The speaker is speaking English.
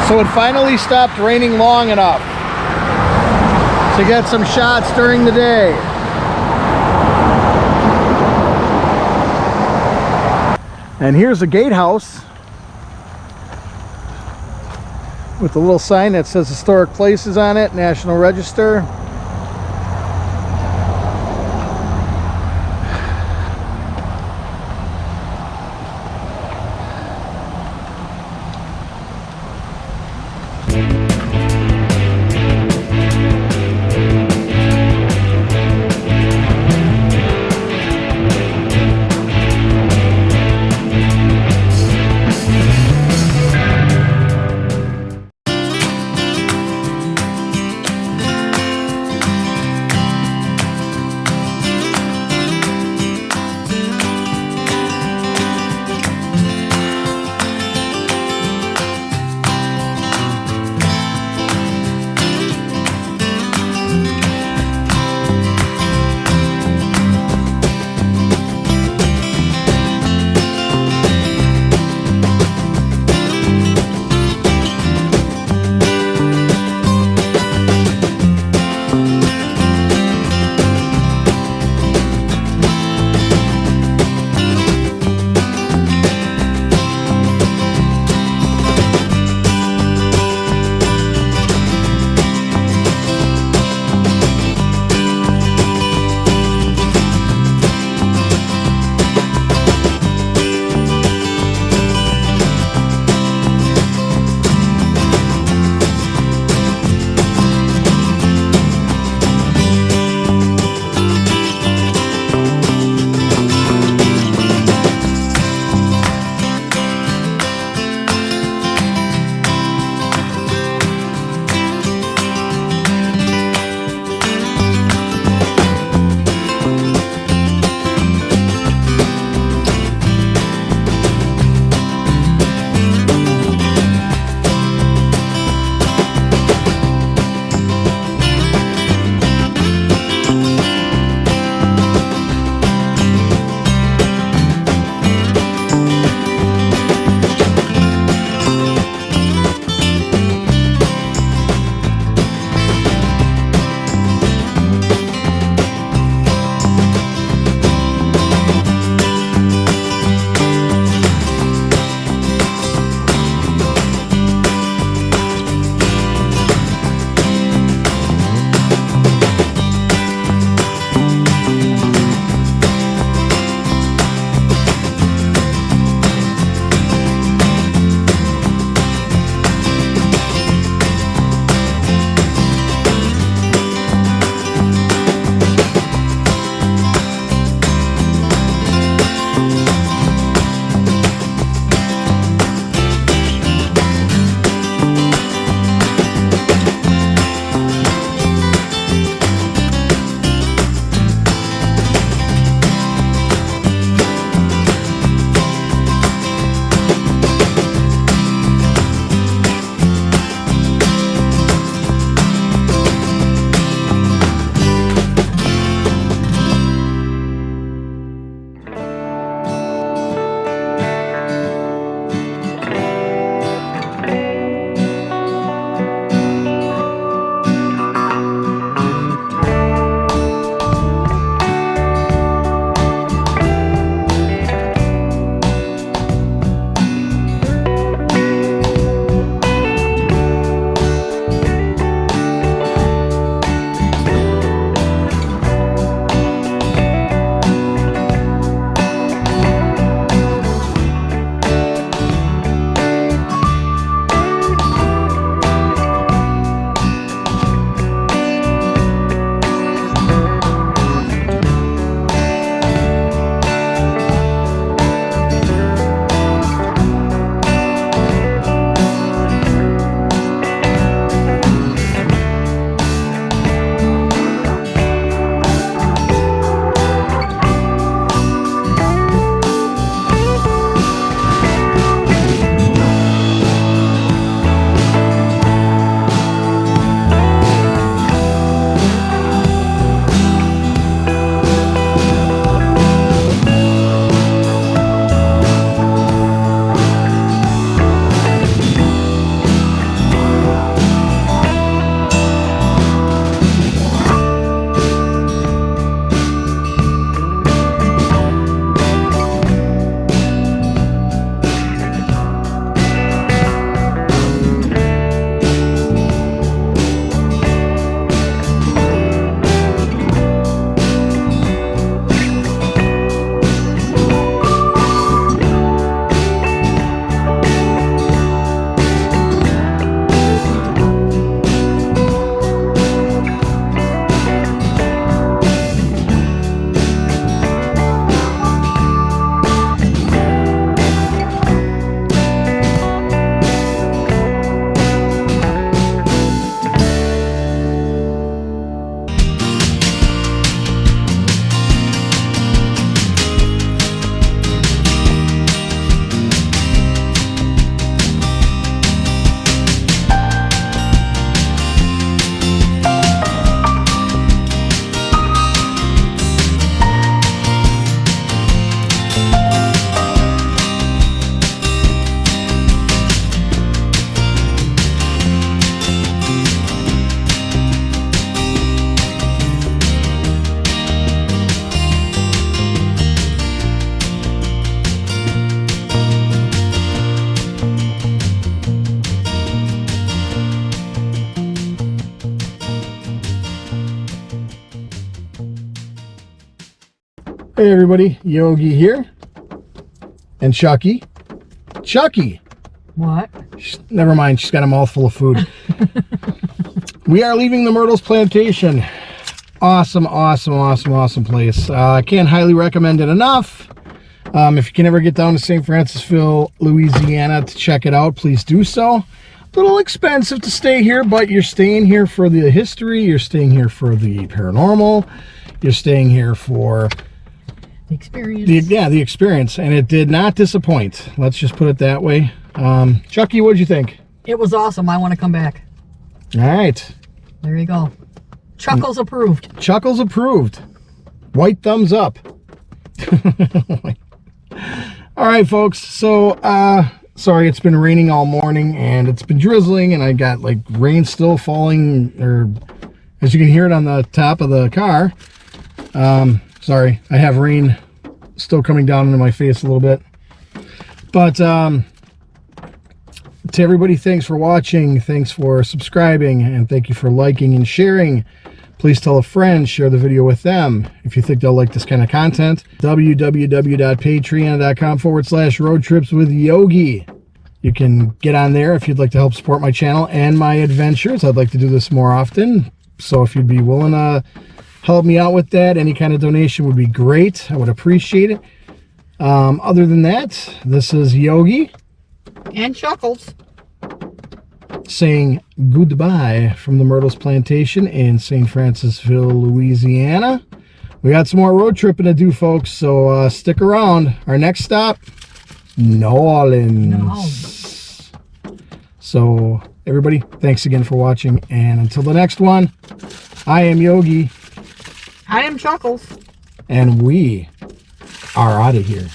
So it finally stopped raining long enough to get some shots during the day. And here's a gatehouse with a little sign that says Historic Places on it, National Register. Hey everybody, Yogi here. And Chucky. Chucky! What? Never mind, she's got a mouthful of food. We are leaving the Myrtles Plantation. Awesome, awesome, awesome, awesome place. I can't highly recommend it enough. If you can ever get down to St. Francisville, Louisiana to check it out, please do so. A little expensive to stay here, but you're staying here for the history, you're staying here for the paranormal, you're staying here for the experience. The experience, and it did not disappoint. Let's just put it that way. Chucky, what did you think? It was awesome. I want to come back. All right. There you go. Chuckles approved. Chuckles approved. White thumbs up. All right, folks. So, sorry, it's been raining all morning, and it's been drizzling, and I got, like, rain still falling, or as you can hear it on the top of the car. Sorry, I have rain still coming down into my face a little bit. But to everybody, thanks for watching, thanks for subscribing, and thank you for liking and sharing. Please tell a friend, share the video with them if you think they'll like this kind of content. www.patreon.com/roadtripswithyogi. You can get on there if you'd like to help support my channel and my adventures. I'd like to do this more often, so if you'd be willing to help me out with that, any kind of donation would be great. I would appreciate it. Other than that, this is Yogi And Chuckles saying goodbye from the Myrtles Plantation in St. Francisville, Louisiana. We got some more road tripping to do, folks, so stick around. Our next stop, New Orleans. So, everybody, thanks again for watching, and until the next one, I am Yogi. I am Chuckles. And we are out of here.